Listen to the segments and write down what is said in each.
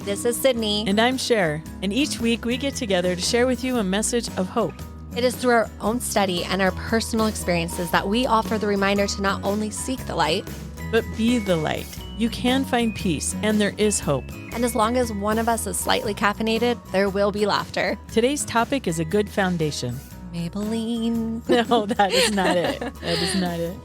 This is Cydni. And I'm Sher. And each week we get together to share with you a message of hope. It is through our own study and our personal experiences that we offer the reminder to not only seek the light, but be the light. You can find peace, and there is hope. And as long as one of us is slightly caffeinated, there will be laughter. Today's topic is a good foundation. Maybelline. No, that is not it. That is not it.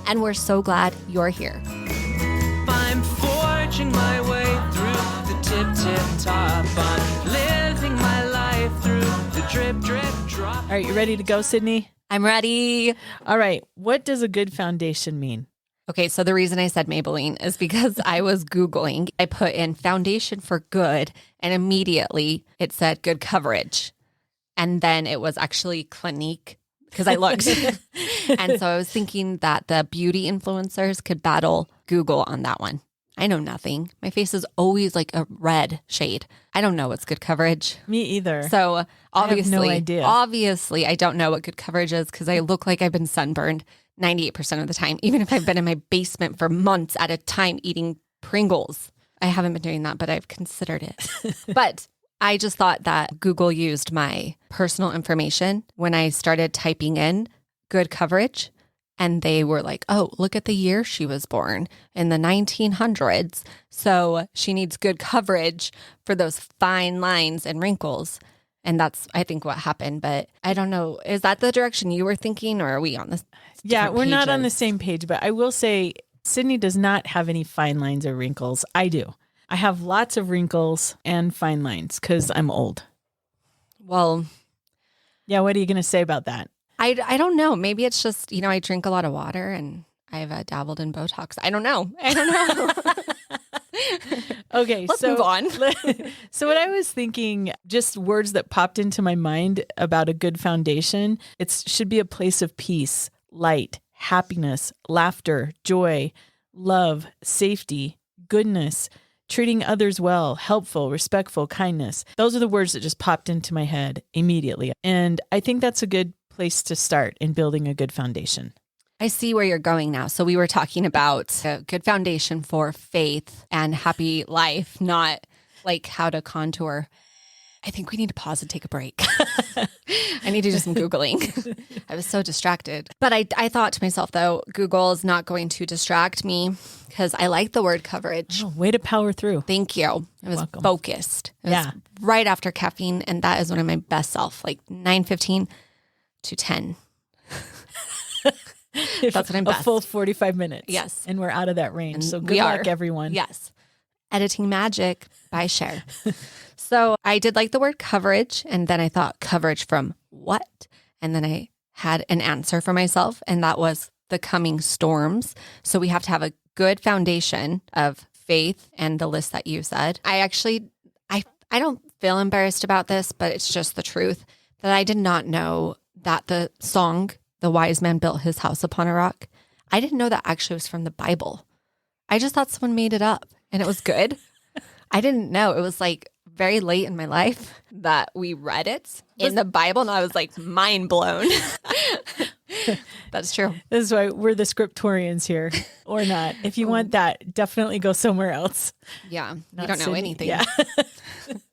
And we're so glad you're here. I'm forging my way through the tip top. I'm living my life through the drip drop. All right, you ready to go, Cydni? I'm ready. All right, what does a good foundation mean? Okay, so the reason I said Maybelline is because I was Googling. I put in foundation for good, and immediately it said good coverage. And then it was actually Clinique because I looked. And so I was thinking that the beauty influencers could battle Google on that one. I know nothing. My face is always like a red shade. I don't know what's good coverage. Me either. So obviously, I have no idea. Obviously, I don't know what good coverage is because I look like I've been sunburned 98% of the time, even if I've been in my basement for months at a time eating Pringles. I haven't been doing that, but I've considered it. But I just thought that Google used my personal information when I started typing in good coverage. And they were like, oh, look at the year she was born in the 1900s. So she needs good coverage for those fine lines and wrinkles. And that's, I think, what happened. But I don't know. Is that the direction you were thinking, or are we on this? Yeah, we're not on the same page. But I will say, Cydni does not have any fine lines or wrinkles. I do. I have lots of wrinkles and fine lines because I'm old. Well, yeah, what are you going to say about that? I don't know. Maybe it's just, I drink a lot of water and I've dabbled in Botox. I don't know. Okay, Let's move on. So what I was thinking, just words that popped into my mind about a good foundation, it should be a place of peace, light, happiness, laughter, joy, love, safety, goodness, treating others well, helpful, respectful, kindness. Those are the words that just popped into my head immediately. And I think that's a good place to start in building a good foundation. I see where you're going now. So we were talking about a good foundation for faith and happy life, not like how to contour. I think we need to pause and take a break. I need to do some Googling. I was so distracted. But I thought to myself, though, Google is not going to distract me because I like the word coverage. Oh, way to power through. Thank you. I was welcome. Focused. It was right after caffeine, and that is one of my best self, like 9:15 to 10. That's what I'm best. A full 45 minutes. Yes. And we're out of that range. And so good luck, everyone. Yes. Editing Magic by Sher. So I did like the word coverage. And then I thought, coverage from what? And then I had an answer for myself. And that was the coming storms. So we have to have a good foundation of faith and the list that you said. I don't feel embarrassed about this, but it's just the truth that I did not know that the song, The Wise Man Built His House Upon a Rock, I didn't know that actually was from the Bible. I just thought someone made it up and it was good. I didn't know. It was like very late in my life that we read it in the Bible, and I was like mind blown. That's true. This is why we're the scriptorians here, or not. If you want that, definitely go somewhere else. Yeah. Not We don't know Cydni. anything. Yeah.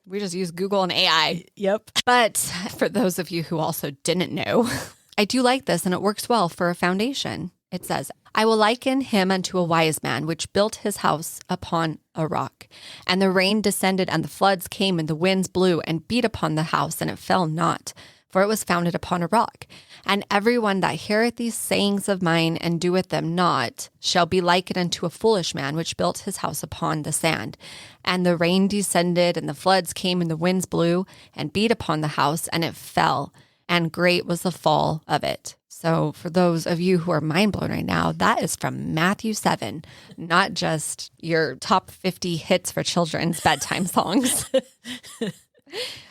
We just use Google and AI. Yep. But for those of you who also didn't know, I do like this, and it works well for a foundation. It says, I will liken him unto a wise man, which built his house upon a rock. And the rain descended, and the floods came, and the winds blew, and beat upon the house, and it fell not, for it was founded upon a rock. And everyone that heareth these sayings of mine, and doeth them not, shall be likened unto a foolish man, which built his house upon the sand. And the rain descended, and the floods came, and the winds blew, and beat upon the house, and it fell. And great was the fall of it. So for those of you who are mind blown right now, that is from Matthew 7, not just your top 50 hits for children's bedtime songs.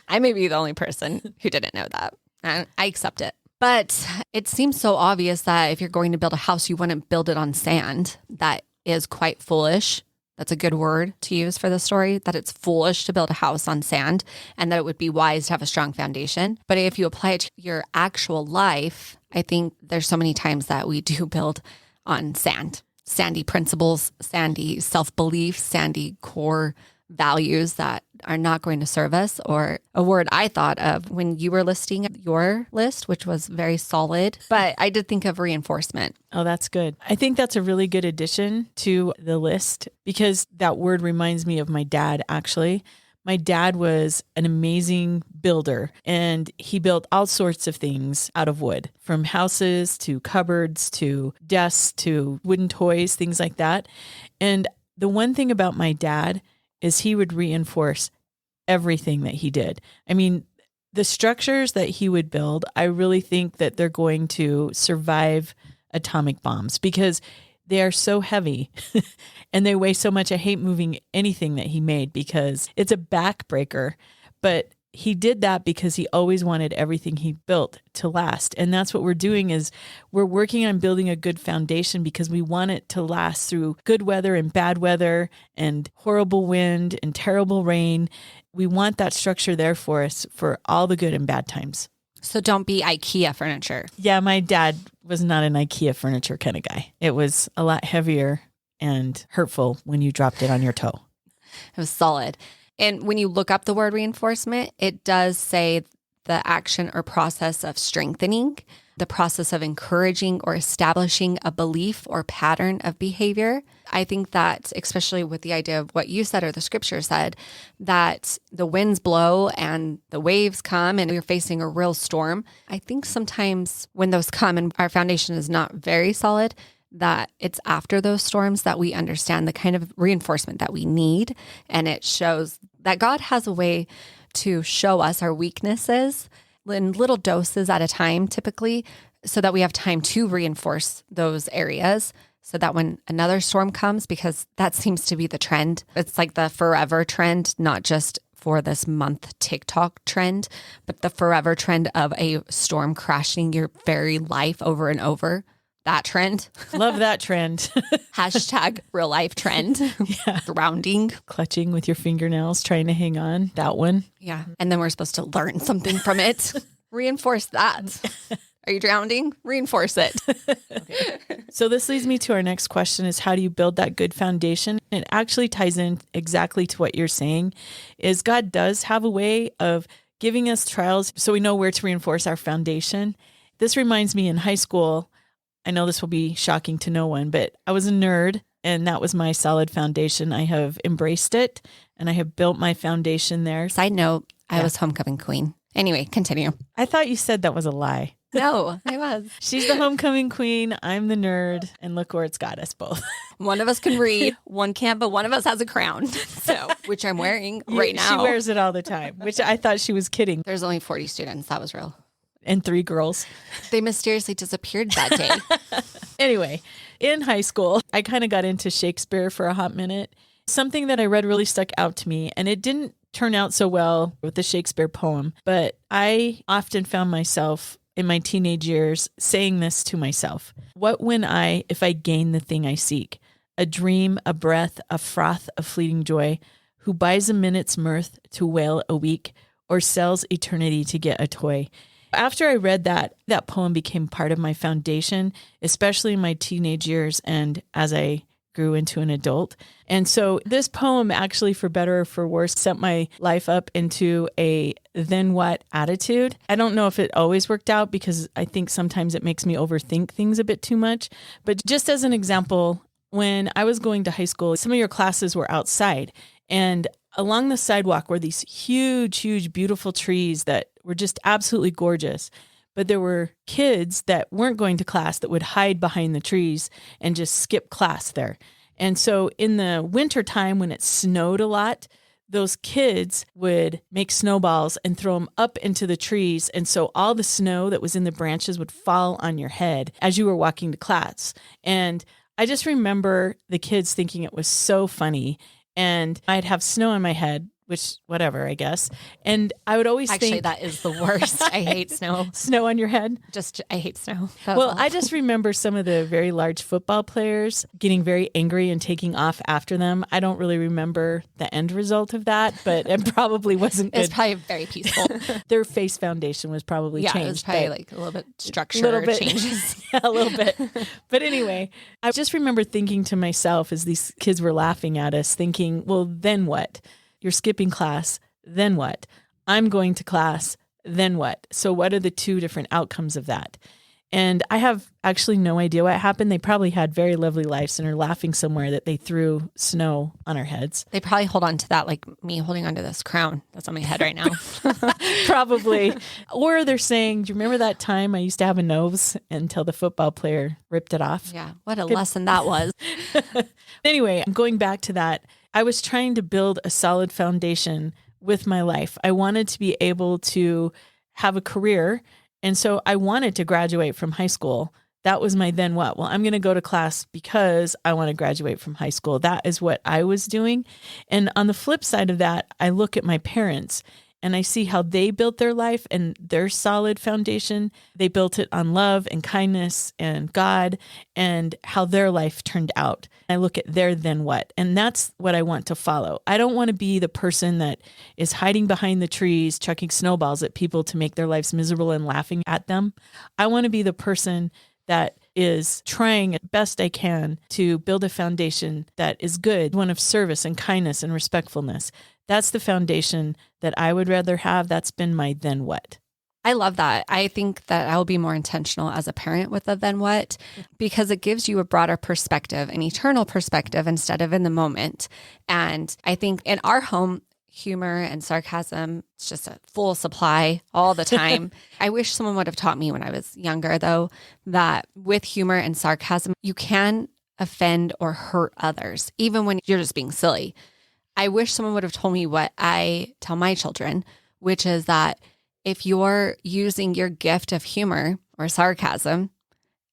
I may be the only person who didn't know that. I accept it. But it seems so obvious that if you're going to build a house, you wouldn't build it on sand. That is quite foolish. That's a good word to use for the story, that it's foolish to build a house on sand and that it would be wise to have a strong foundation. But if you apply it to your actual life, I think there's so many times that we do build on sand. Sandy principles, sandy self-belief, sandy core values that are not going to serve us. Or a word I thought of when you were listing your list, which was very solid, but I did think of reinforcement. Oh, that's good. I think that's a really good addition to the list because that word reminds me of my dad, actually. My dad was an amazing builder, and he built all sorts of things out of wood, from houses to cupboards to desks to wooden toys, things like that. And the one thing about my dad is he would reinforce everything that he did. I mean, the structures that he would build, I really think that they're going to survive atomic bombs because they are so heavy and they weigh so much. I hate moving anything that he made because it's a backbreaker, but he did that because he always wanted everything he built to last. And that's what we're doing is we're working on building a good foundation because we want it to last through good weather and bad weather and horrible wind and terrible rain. We want that structure there for us for all the good and bad times. So don't be IKEA furniture. Yeah, my dad was not an IKEA furniture kind of guy. It was a lot heavier and hurtful when you dropped it on your toe. It was solid. And when you look up the word reinforcement, it does say the action or process of strengthening, the process of encouraging or establishing a belief or pattern of behavior. I think that, especially with the idea of what you said or the scripture said, that the winds blow and the waves come and we're facing a real storm. I think sometimes when those come and our foundation is not very solid, that it's after those storms that we understand the kind of reinforcement that we need. And it shows that God has a way to show us our weaknesses in little doses at a time, typically, so that we have time to reinforce those areas so that when another storm comes, because that seems to be the trend, it's like the forever trend, not just for this month TikTok trend, but the forever trend of a storm crashing your very life over and over. That trend. Love that trend. Hashtag real life trend. Yeah. Drowning. Clutching with your fingernails, trying to hang on. That one. Yeah. And then we're supposed to learn something from it. Reinforce that. Are you drowning? Reinforce it. Okay. So this leads me to our next question is how do you build that good foundation? It actually ties in exactly to what you're saying is God does have a way of giving us trials so we know where to reinforce our foundation. This reminds me in high school, I know this will be shocking to no one, but I was a nerd and that was my solid foundation. I have embraced it and I have built my foundation there. Side note, I was homecoming queen. Anyway, continue. I thought you said that was a lie. No, I was. She's the homecoming queen. I'm the nerd. And look where it's got us both. One of us can read, one can't, but one of us has a crown. So, which I'm wearing right now. She wears it all the time, which I thought she was kidding. There's only 40 students. That was real. And 3 girls. They mysteriously disappeared that day. Anyway, in high school, I kind of got into Shakespeare for a hot minute. Something that I read really stuck out to me, and it didn't turn out so well with the Shakespeare poem, but I often found myself in my teenage years saying this to myself. What when if I gain the thing I seek, a dream, a breath, a froth of fleeting joy, who buys a minute's mirth to wail a week, or sells eternity to get a toy? After I read that poem became part of my foundation, especially in my teenage years and as I grew into an adult. And so this poem actually, for better or for worse, set my life up into a then what attitude. I don't know if it always worked out because I think sometimes it makes me overthink things a bit too much. But just as an example, when I was going to high school, some of your classes were outside and along the sidewalk were these huge, huge, beautiful trees that were just absolutely gorgeous. But there were kids that weren't going to class that would hide behind the trees and just skip class there. And so in the wintertime when it snowed a lot, those kids would make snowballs and throw them up into the trees. And so all the snow that was in the branches would fall on your head as you were walking to class. And I just remember the kids thinking it was so funny. And I'd have snow on my head which whatever, I guess. And I would always Actually, think that is the worst. I hate snow. snow on your head. I hate snow. That was Well, all. I just remember some of the very large football players getting very angry and taking off after them. I don't really remember the end result of that, but it probably wasn't good. It's probably very peaceful. Their face foundation was probably Yeah, changed. it was probably but- like a little bit structure little bit. changes. Yeah, a little bit. But anyway, I just remember thinking to myself as these kids were laughing at us, thinking, well, then what? You're skipping class. Then what? I'm going to class. Then what? So what are the two different outcomes of that? And I have actually no idea what happened. They probably had very lovely lives and are laughing somewhere that they threw snow on our heads. They probably hold on to that like me holding onto this crown that's on my head right now. Probably. Or they're saying, do you remember that time I used to have a nose until the football player ripped it off? Yeah, what a lesson that was. Anyway, going back to that, I was trying to build a solid foundation with my life. I wanted to be able to have a career. And so I wanted to graduate from high school. That was my then what? Well, I'm going to go to class because I want to graduate from high school. That is what I was doing. And on the flip side of that, I look at my parents and I see how they built their life and their solid foundation. They built it on love and kindness and God and how their life turned out. I look at their then what, and that's what I want to follow. I don't want to be the person that is hiding behind the trees, chucking snowballs at people to make their lives miserable and laughing at them. I want to be the person that is trying as best I can to build a foundation that is good, one of service and kindness and respectfulness. That's the foundation that I would rather have. That's been my then what. I love that. I think that I'll be more intentional as a parent with the then what, because it gives you a broader perspective, an eternal perspective instead of in the moment. And I think in our home, humor and sarcasm, it's just a full supply all the time. I wish someone would have taught me when I was younger, though, that with humor and sarcasm, you can offend or hurt others, even when you're just being silly. I wish someone would have told me what I tell my children, which is that if you're using your gift of humor or sarcasm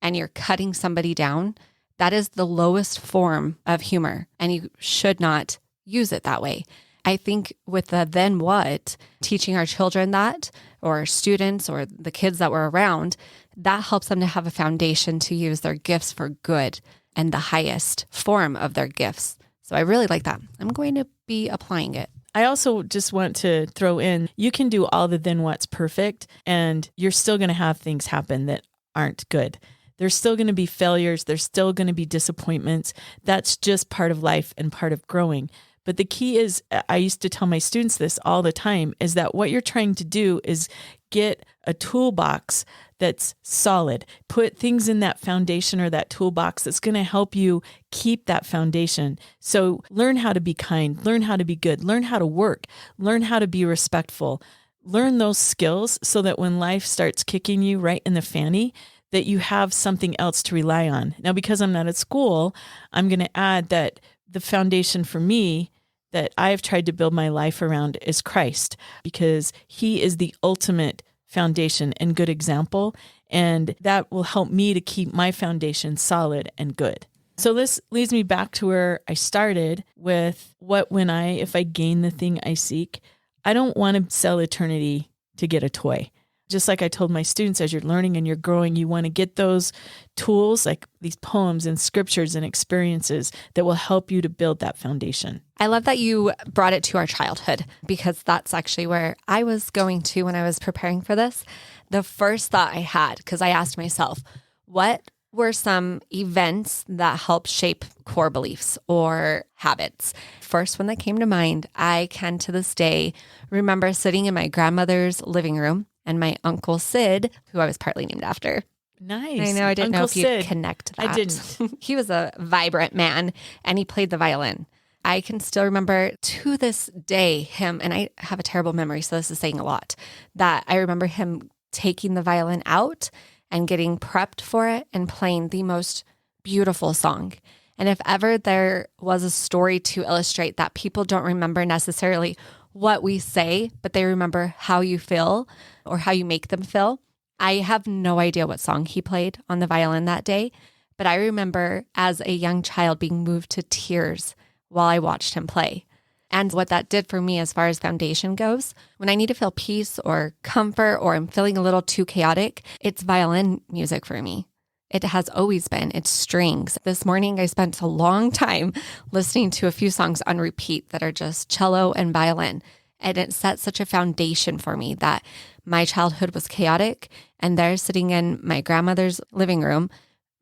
and you're cutting somebody down, that is the lowest form of humor, and you should not use it that way. I think with the then what, teaching our children that, or students or the kids that were around, that helps them to have a foundation to use their gifts for good and the highest form of their gifts. So I really like that. I'm going to be applying it. I also just want to throw in, you can do all the then what's perfect, and you're still going to have things happen that aren't good. There's still going to be failures. There's still going to be disappointments. That's just part of life and part of growing. But the key is, I used to tell my students this all the time, is that what you're trying to do is get a toolbox that's solid. Put things in that foundation or that toolbox that's going to help you keep that foundation. So learn how to be kind, learn how to be good, learn how to work, learn how to be respectful. Learn those skills so that when life starts kicking you right in the fanny, that you have something else to rely on. Now, because I'm not at school, I'm going to add that the foundation for me that I've tried to build my life around is Christ, because he is the ultimate foundation and good example. And that will help me to keep my foundation solid and good. So this leads me back to where I started with if I gain the thing I seek. I don't want to sell eternity to get a toy. Just like I told my students, as you're learning and you're growing, you want to get those tools like these poems and scriptures and experiences that will help you to build that foundation. I love that you brought it to our childhood, because that's actually where I was going to when I was preparing for this. The first thought I had, because I asked myself, what were some events that helped shape core beliefs or habits? First one that came to mind, I can to this day remember sitting in my grandmother's living room and my Uncle Sid, who I was partly named after. Nice. I know, I didn't know Uncle if you'd Sid. connect that. I didn't. He was a vibrant man and he played the violin. I can still remember to this day him, and I have a terrible memory, so this is saying a lot, that I remember him taking the violin out and getting prepped for it and playing the most beautiful song. And if ever there was a story to illustrate that people don't remember necessarily what we say, but they remember how you feel or how you make them feel, I have no idea what song he played on the violin that day, but I remember as a young child being moved to tears while I watched him play. And what that did for me as far as foundation goes, when I need to feel peace or comfort or I'm feeling a little too chaotic, it's violin music for me. It has always been. It's strings. This morning, I spent a long time listening to a few songs on repeat that are just cello and violin. And it set such a foundation for me that my childhood was chaotic. And there, sitting in my grandmother's living room,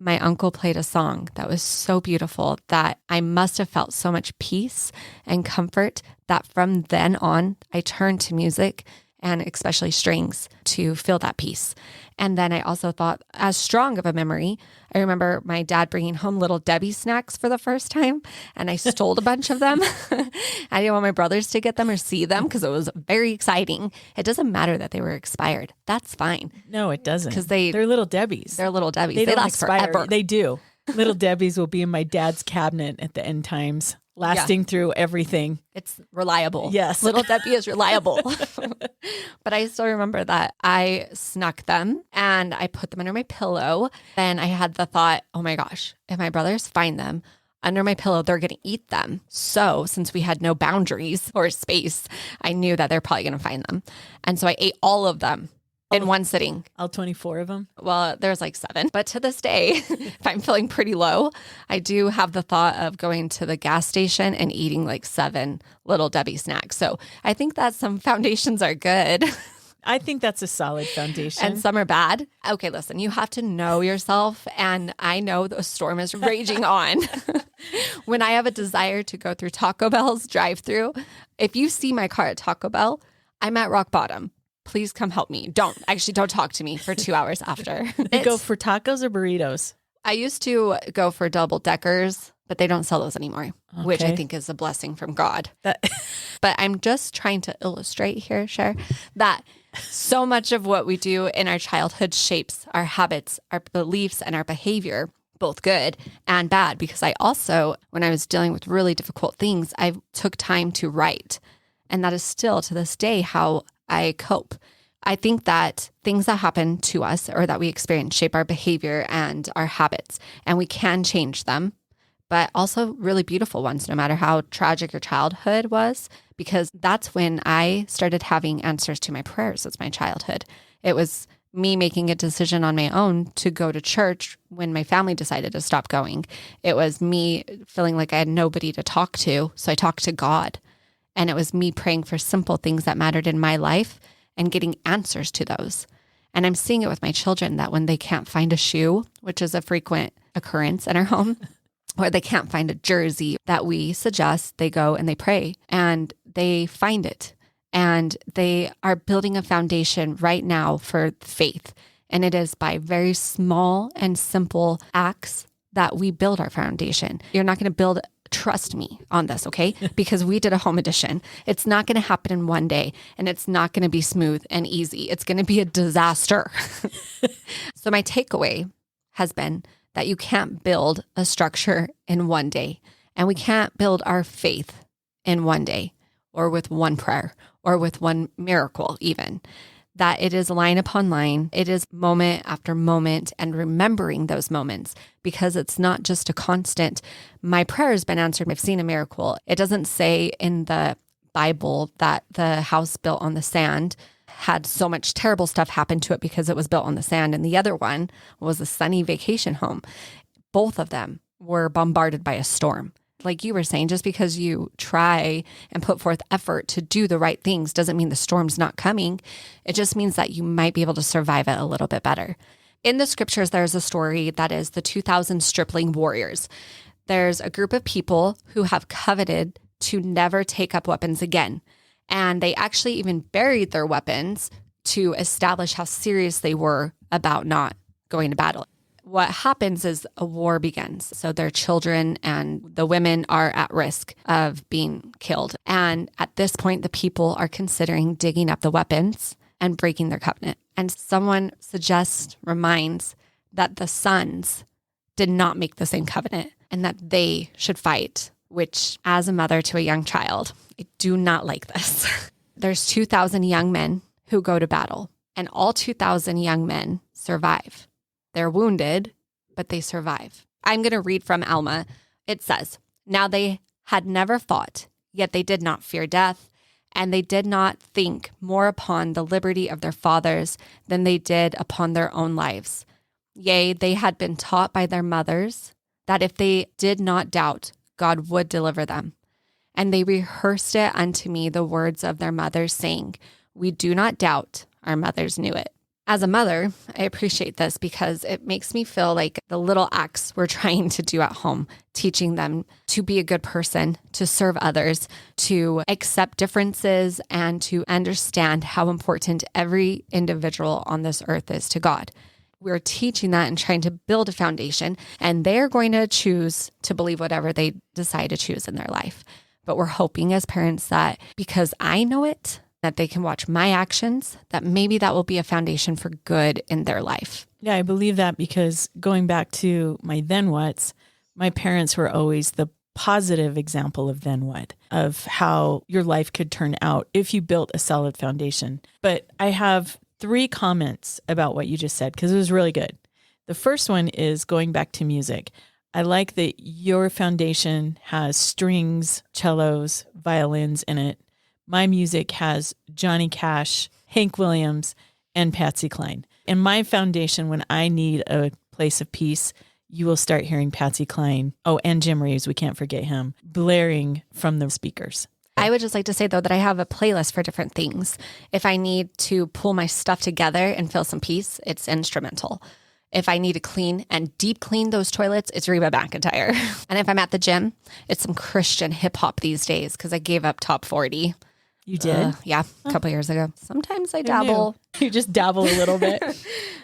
my uncle played a song that was so beautiful that I must have felt so much peace and comfort that from then on, I turned to music and especially strings to feel that peace. And then I also thought, as strong of a memory, I remember my dad bringing home Little Debbie snacks for the first time, and I stole a bunch of them. I didn't want my brothers to get them or see them because it was very exciting. It doesn't matter that they were expired. That's fine. No, it doesn't. Because they're Little Debbies. They're Little Debbies. They don't last expire. forever. They do. Little Debbies will be in my dad's cabinet at the end times, lasting through everything. It's reliable. Yes. Little Debbie is reliable. But I still remember that I snuck them and I put them under my pillow. Then I had the thought, oh my gosh, if my brothers find them under my pillow, they're going to eat them. So since we had no boundaries or space, I knew that they're probably going to find them. And so I ate all of them in one sitting. All 24 of them? Well, there's like 7. But to this day, if I'm feeling pretty low, I do have the thought of going to the gas station and eating like 7 Little Debbie snacks. So I think that some foundations are good. I think that's a solid foundation. And some are bad. Okay, listen, you have to know yourself. And I know the storm is raging on. When I have a desire to go through Taco Bell's drive-thru, if you see my car at Taco Bell, I'm at rock bottom. Please come help me. Don't talk to me for 2 hours after. You go for tacos or burritos? I used to go for double deckers, but they don't sell those anymore, which I think is a blessing from God. But I'm just trying to illustrate here, Sher, that so much of what we do in our childhood shapes our habits, our beliefs, and our behavior, both good and bad. Because I also, when I was dealing with really difficult things, I took time to write. And that is still to this day how I cope. I think that things that happen to us or that we experience shape our behavior and our habits, and we can change them, but also really beautiful ones, no matter how tragic your childhood was, because that's when I started having answers to my prayers as my childhood. It was me making a decision on my own to go to church when my family decided to stop going. It was me feeling like I had nobody to talk to, so I talked to God. And it was me praying for simple things that mattered in my life and getting answers to those. And I'm seeing it with my children that when they can't find a shoe, which is a frequent occurrence in our home, or they can't find a jersey that we suggest, they go and they pray and they find it. And they are building a foundation right now for faith. And it is by very small and simple acts that we build our foundation. You're not going to build, trust me on this, okay? Because we did a home edition. It's not going to happen in one day, and it's not going to be smooth and easy. It's going to be a disaster. So my takeaway has been that you can't build a structure in one day, and we can't build our faith in one day or with one prayer or with one miracle even. That it is line upon line. It is moment after moment and remembering those moments, because it's not just a constant, my prayer has been answered, I've seen a miracle. It doesn't say in the Bible that the house built on the sand had so much terrible stuff happen to it because it was built on the sand. And the other one was a sunny vacation home. Both of them were bombarded by a storm. Like you were saying, just because you try and put forth effort to do the right things doesn't mean the storm's not coming. It just means that you might be able to survive it a little bit better. In the scriptures, there's a story that is the 2,000 stripling warriors. There's a group of people who have coveted to never take up weapons again. And they actually even buried their weapons to establish how serious they were about not going to battle. What happens is a war begins. So their children and the women are at risk of being killed. And at this point, the people are considering digging up the weapons and breaking their covenant. And someone reminds that the sons did not make the same covenant and that they should fight, which as a mother to a young child, I do not like this. There's 2,000 young men who go to battle, and all 2,000 young men survive. They're wounded, but they survive. I'm going to read from Alma. It says, "Now they had never fought, Yet they did not fear death, and they did not think more upon the liberty of their fathers than they did upon their own lives. Yea, they had been taught by their mothers that if they did not doubt, God would deliver them. And they rehearsed it unto me the words of their mothers, saying, We do not doubt, our mothers knew it. As a mother, I appreciate this because it makes me feel like the little acts we're trying to do at home, teaching them to be a good person, to serve others, to accept differences, and to understand how important every individual on this earth is to God. We're teaching that and trying to build a foundation, and they're going to choose to believe whatever they decide to choose in their life. But we're hoping as parents that because I know it, that they can watch my actions, that maybe that will be a foundation for good in their life. Yeah, I believe that because going back to my then whats, my parents were always the positive example of then what, of how your life could turn out if you built a solid foundation. But I have 3 comments about what you just said because it was really good. The first one is going back to music. I like that your foundation has strings, cellos, violins in it. My music has Johnny Cash, Hank Williams, and Patsy Cline. In my foundation, when I need a place of peace, you will start hearing Patsy Cline. Oh, and Jim Reeves, we can't forget him, blaring from the speakers. I would just like to say, though, that I have a playlist for different things. If I need to pull my stuff together and feel some peace, it's instrumental. If I need to clean and deep clean those toilets, it's Reba McEntire. And if I'm at the gym, it's some Christian hip hop these days because I gave up top 40. You did? Yeah, a couple years ago. Sometimes I dabble. You just dabble a little bit.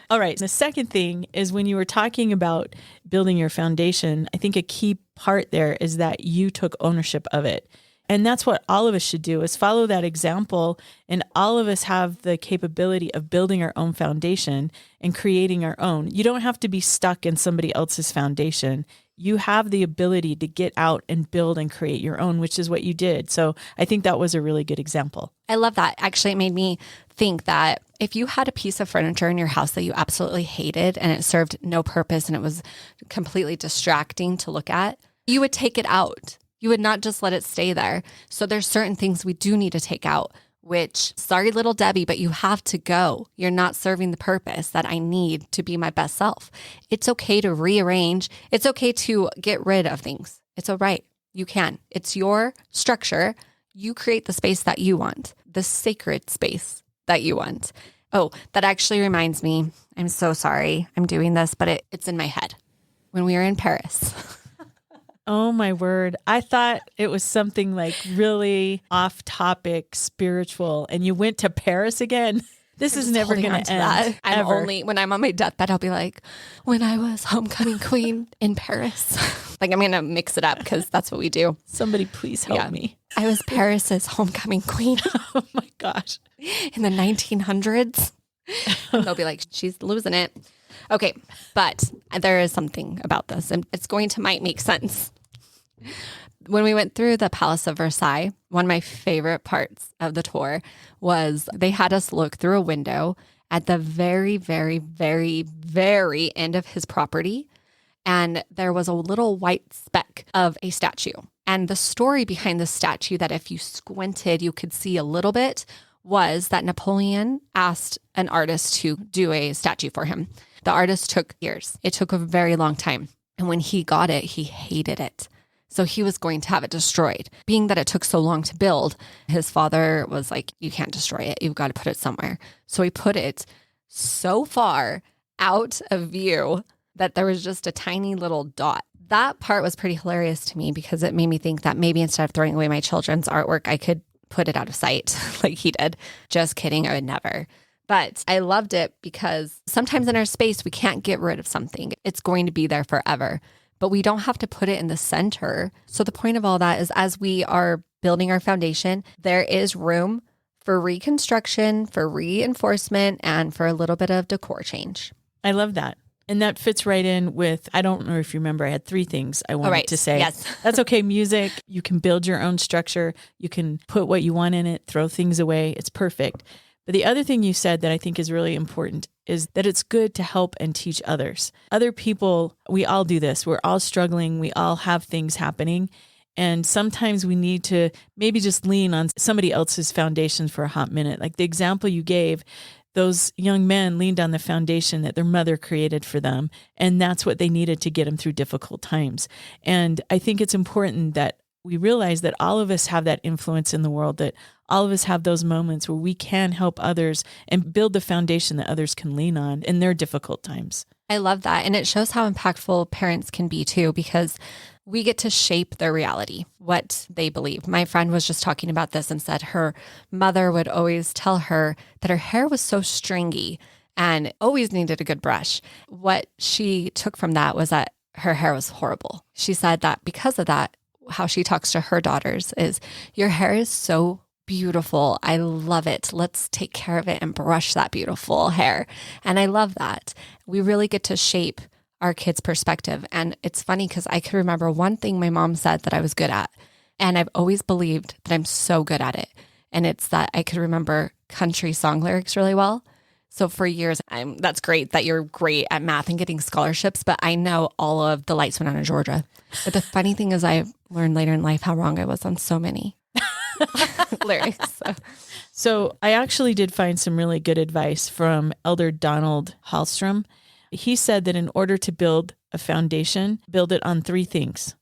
All right. The second thing is when you were talking about building your foundation, I think a key part there is that you took ownership of it. And that's what all of us should do is follow that example. And all of us have the capability of building our own foundation and creating our own. You don't have to be stuck in somebody else's foundation. You have the ability to get out and build and create your own, which is what you did. So I think that was a really good example. I love that. Actually, it made me think that if you had a piece of furniture in your house that you absolutely hated and it served no purpose and it was completely distracting to look at, you would take it out. You would not just let it stay there. So there's certain things we do need to take out, which, sorry, little Debbie, but you have to go. You're not serving the purpose that I need to be my best self. It's okay to rearrange. It's okay to get rid of things. It's all right. You can. It's your structure. You create the space that you want, the sacred space that you want. Oh, that actually reminds me, I'm so sorry I'm doing this, but it's in my head. When we were in Paris. Oh my word. I thought it was something like really off topic, spiritual, and you went to Paris again. This is never going to end. When I'm on my deathbed, I'll be like, when I was homecoming queen in Paris. Like I'm going to mix it up because that's what we do. Somebody please help me. I was Paris's homecoming queen. Oh my gosh. In the 1900s. And they'll be like, she's losing it. Okay. But there is something about this and it's going to might make sense. When we went through the Palace of Versailles, one of my favorite parts of the tour was they had us look through a window at the very, very, very, very end of his property. And there was a little white speck of a statue. And the story behind the statue that if you squinted, you could see a little bit was that Napoleon asked an artist to do a statue for him. The artist took years. It took a very long time. And when he got it, he hated it. So he was going to have it destroyed. Being that it took so long to build, his father was like, you can't destroy it. You've got to put it somewhere. So he put it so far out of view that there was just a tiny little dot. That part was pretty hilarious to me because it made me think that maybe instead of throwing away my children's artwork, I could put it out of sight like he did. Just kidding. I would never. But I loved it because sometimes in our space, we can't get rid of something. It's going to be there forever. But we don't have to put it in the center. So the point of all that is as we are building our foundation, there is room for reconstruction, for reinforcement, and for a little bit of decor change. I love that. And that fits right in with, I don't know if you remember, I had 3 things I wanted to say. Yes. That's okay. Music, you can build your own structure. You can put what you want in it, throw things away. It's perfect. But the other thing you said that I think is really important is that it's good to help and teach others. Other people, we all do this. We're all struggling. We all have things happening. And sometimes we need to maybe just lean on somebody else's foundation for a hot minute. Like the example you gave, those young men leaned on the foundation that their mother created for them. And that's what they needed to get them through difficult times. And I think it's important that we realize that all of us have that influence in the world, that all of us have those moments where we can help others and build the foundation that others can lean on in their difficult times. I love that. And it shows how impactful parents can be too, because we get to shape their reality, what they believe. My friend was just talking about this and said her mother would always tell her that her hair was so stringy and always needed a good brush. What she took from that was that her hair was horrible. She said that because of that, how she talks to her daughters is, your hair is so beautiful. I love it. Let's take care of it and brush that beautiful hair. And I love that. We really get to shape our kids' perspective. And it's funny because I could remember one thing my mom said that I was good at. And I've always believed that I'm so good at it. And it's that I could remember country song lyrics really well. So for years, that's great that you're great at math and getting scholarships, but I know all of The Lights Went On in Georgia. But the funny thing is I learned later in life how wrong I was on so many lyrics. So I actually did find some really good advice from Elder Donald Hallstrom. He said that in order to build a foundation, build it on three things.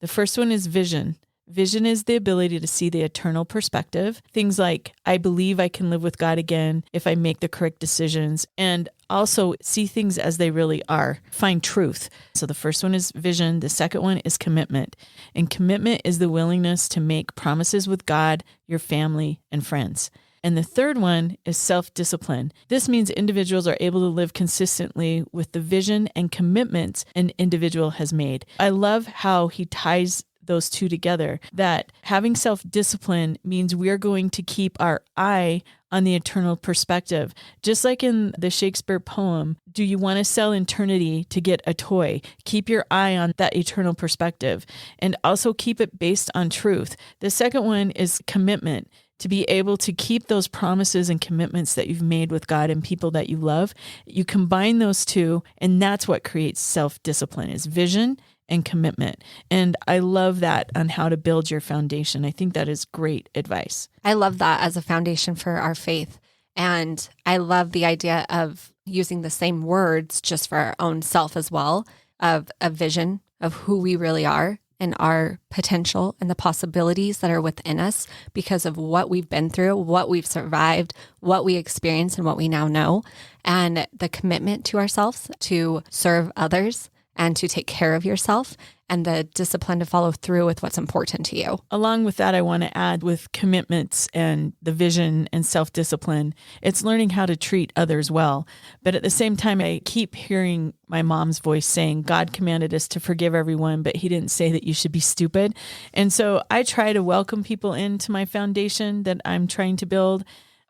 The first one is vision. Vision is the ability to see the eternal perspective. Things like, I believe I can live with God again if I make the correct decisions, and also see things as they really are. Find truth. So the first one is vision. The second one is commitment. And commitment is the willingness to make promises with God, your family, and friends. And the third one is self-discipline. This means individuals are able to live consistently with the vision and commitments an individual has made. I love how he ties those two together, that having self-discipline means we're going to keep our eye on the eternal perspective. Just like in the Shakespeare poem, do you want to sell eternity to get a toy? Keep your eye on that eternal perspective, and also keep it based on truth. The second one is commitment. To be able to keep those promises and commitments that you've made with God and people that you love. You combine those two, and that's what creates self-discipline, is vision and commitment. And I love that on how to build your foundation. I think that is great advice. I love that as a foundation for our faith. And I love the idea of using the same words just for our own self as well, of a vision of who we really are and our potential and the possibilities that are within us because of what we've been through, what we've survived, what we experienced, and what we now know, and the commitment to ourselves to serve others and to take care of yourself, and the discipline to follow through with what's important to you. Along with that, I want to add, with commitments and the vision and self-discipline, it's learning how to treat others well. But at the same time, I keep hearing my mom's voice saying, God commanded us to forgive everyone, but he didn't say that you should be stupid. And so I try to welcome people into my foundation that I'm trying to build.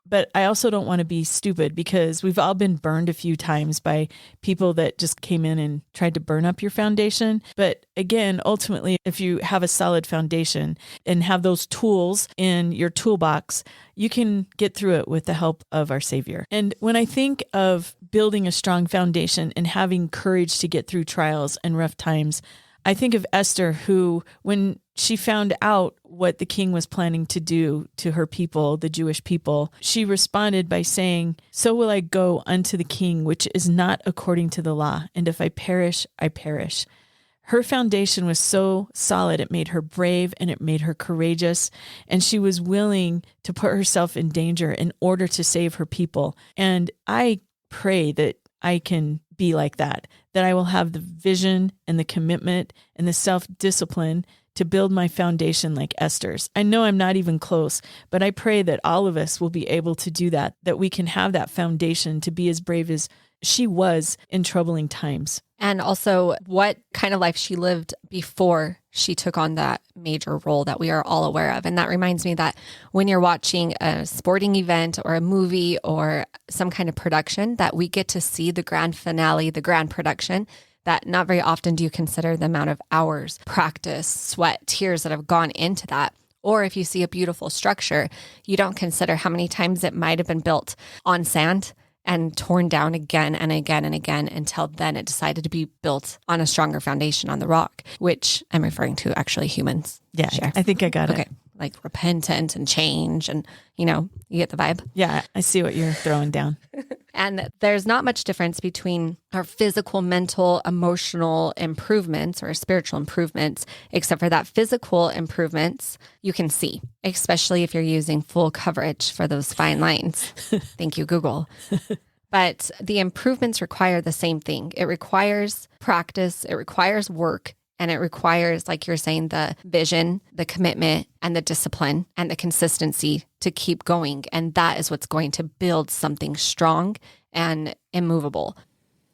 But I also don't want to be stupid, because we've all been burned a few times by people that just came in and tried to burn up your foundation. But again, ultimately, if you have a solid foundation and have those tools in your toolbox, you can get through it with the help of our Savior. And when I think of building a strong foundation and having courage to get through trials and rough times, I think of Esther, who, when she found out what the king was planning to do to her people, the Jewish people, she responded by saying, so will I go unto the king, which is not according to the law. And if I perish, I perish. Her foundation was so solid, it made her brave and it made her courageous. And she was willing to put herself in danger in order to save her people. And I pray that I can be like that I will have the vision and the commitment and the self-discipline to build my foundation like Esther's. I know I'm not even close, but I pray that all of us will be able to do that we can have that foundation to be as brave as she was in troubling times. And also what kind of life she lived before she took on that major role that we are all aware of. And that reminds me that when you're watching a sporting event or a movie or some kind of production, that we get to see the grand finale, the grand production, that not very often do you consider the amount of hours, practice, sweat, tears that have gone into that. Or if you see a beautiful structure, you don't consider how many times it might have been built on sand and torn down again and again and again until then it decided to be built on a stronger foundation on the rock, which I'm referring to actually humans. Yeah, Sher. I think I got Okay. it. Like repentant and change and, you get the vibe. Yeah, I see what you're throwing down. And there's not much difference between our physical, mental, emotional improvements or spiritual improvements, except for that physical improvements you can see, especially if you're using full coverage for those fine lines. Thank you, Google. But the improvements require the same thing. It requires practice, it requires work, and it requires, like you're saying, the vision, the commitment, and the discipline and the consistency to keep going. And that is what's going to build something strong and immovable.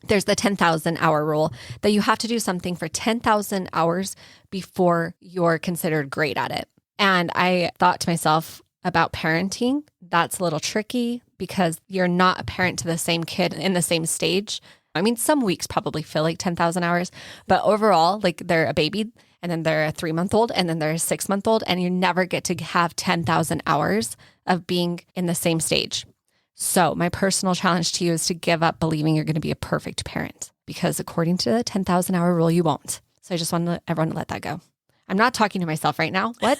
There's the 10,000 hour rule that you have to do something for 10,000 hours before you're considered great at it. And I thought to myself about parenting, that's a little tricky because you're not a parent to the same kid in the same stage. I mean, some weeks probably feel like 10,000 hours, but overall, like they're a baby and then they're a 3-month-old and then they're a 6-month-old, and you never get to have 10,000 hours of being in the same stage. So my personal challenge to you is to give up believing you're going to be a perfect parent, because according to the 10,000 hour rule, you won't. So I just want everyone to let that go. I'm not talking to myself right now. What?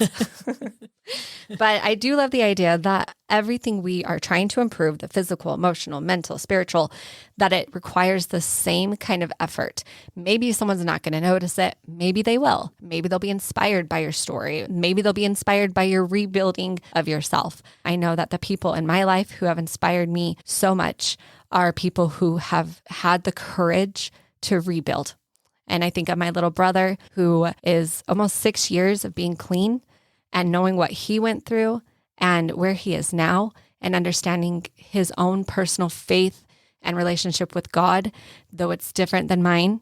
But I do love the idea that everything we are trying to improve, the physical, emotional, mental, spiritual, that it requires the same kind of effort. Maybe someone's not going to notice it. Maybe they will. Maybe they'll be inspired by your story. Maybe they'll be inspired by your rebuilding of yourself. I know that the people in my life who have inspired me so much are people who have had the courage to rebuild. And I think of my little brother, who is almost 6 years of being clean and knowing what he went through and where he is now, and understanding his own personal faith and relationship with God, though it's different than mine.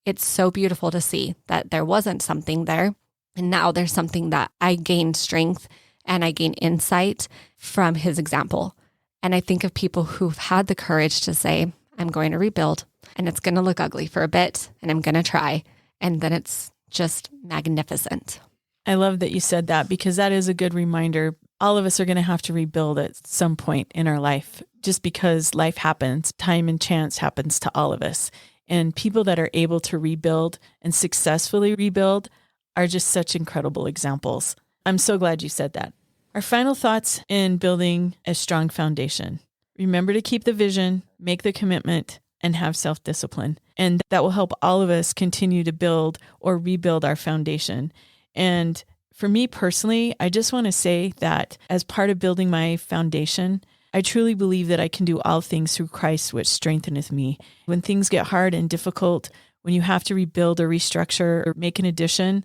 It's so beautiful to see that there wasn't something there. And now there's something that I gained strength and I gain insight from his example. And I think of people who've had the courage to say, I'm going to rebuild, and it's going to look ugly for a bit, and I'm going to try. And then it's just magnificent. I love that you said that, because that is a good reminder. All of us are going to have to rebuild at some point in our life, just because life happens. Time and chance happens to all of us. And people that are able to rebuild and successfully rebuild are just such incredible examples. I'm so glad you said that. Our final thoughts in building a strong foundation. Remember to keep the vision, make the commitment, and have self-discipline. And that will help all of us continue to build or rebuild our foundation. And for me personally, I just want to say that as part of building my foundation, I truly believe that I can do all things through Christ, which strengtheneth me. When things get hard and difficult, when you have to rebuild or restructure or make an addition,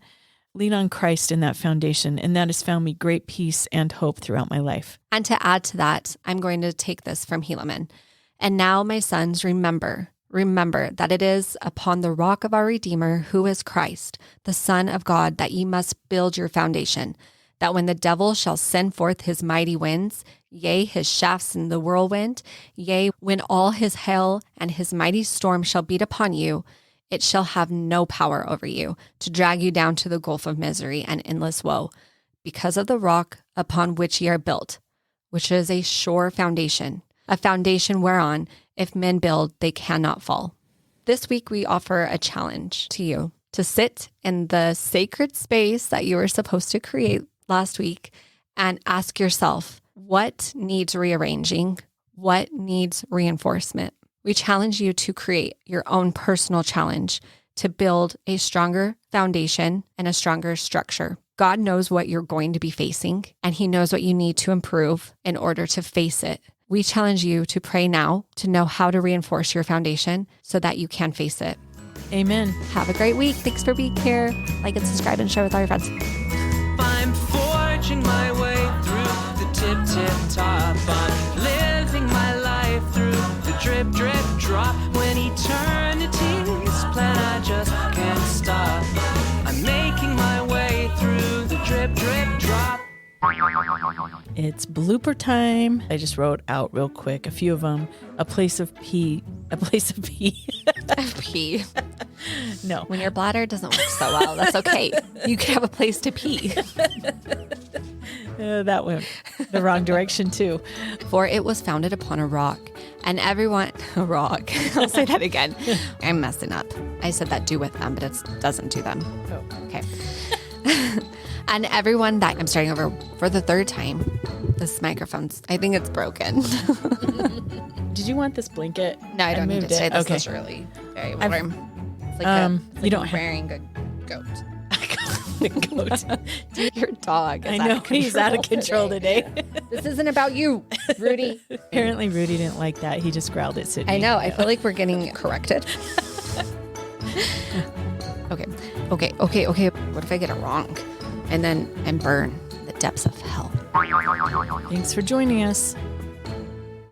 lean on Christ in that foundation. And that has found me great peace and hope throughout my life. And to add to that, I'm going to take this from Helaman. And now, my sons, remember that it is upon the rock of our Redeemer, who is Christ, the Son of God, that ye must build your foundation, that when the devil shall send forth his mighty winds, yea, his shafts in the whirlwind, yea, when all his hail and his mighty storm shall beat upon you, it shall have no power over you to drag you down to the gulf of misery and endless woe, because of the rock upon which ye are built, which is a sure foundation, a foundation whereon, if men build, they cannot fall. This week, we offer a challenge to you to sit in the sacred space that you were supposed to create last week and ask yourself, what needs rearranging? What needs reinforcement? We challenge you to create your own personal challenge to build a stronger foundation and a stronger structure. God knows what you're going to be facing, and He knows what you need to improve in order to face it. We challenge you to pray now to know how to reinforce your foundation so that you can face it. Amen. Have a great week. Thanks for being here. Like and subscribe and share with all your friends. I'm forging my way through the tip top. I'm living my life through the drip drop. When eternity's plan, I just can't stop. I'm making my way through the drip drop. It's blooper time. I just wrote out real quick a few of them. A place of pee. Pee. No. When your bladder doesn't work so well, that's okay. You can have a place to pee. That went the wrong direction too. For it was founded upon a rock, And everyone, a rock. I'll say that again. I'm messing up. I said that do with them, but it doesn't do them. Oh. Okay. And everyone that, I'm starting over for the third time. This microphone's, I think it's broken. Did you want this blanket? No, I don't need to moved it. stay this Okay. is really very warm. It's like, you like don't have- wearing a goat. The goat. Dude, your dog is I know, he's out of control today. This isn't about you, Rudy. Apparently Rudy didn't like that. He just growled at Cydni. I know. I feel like we're getting corrected. Okay. What if I get it wrong? And then and burn the depths of hell. Thanks for joining us.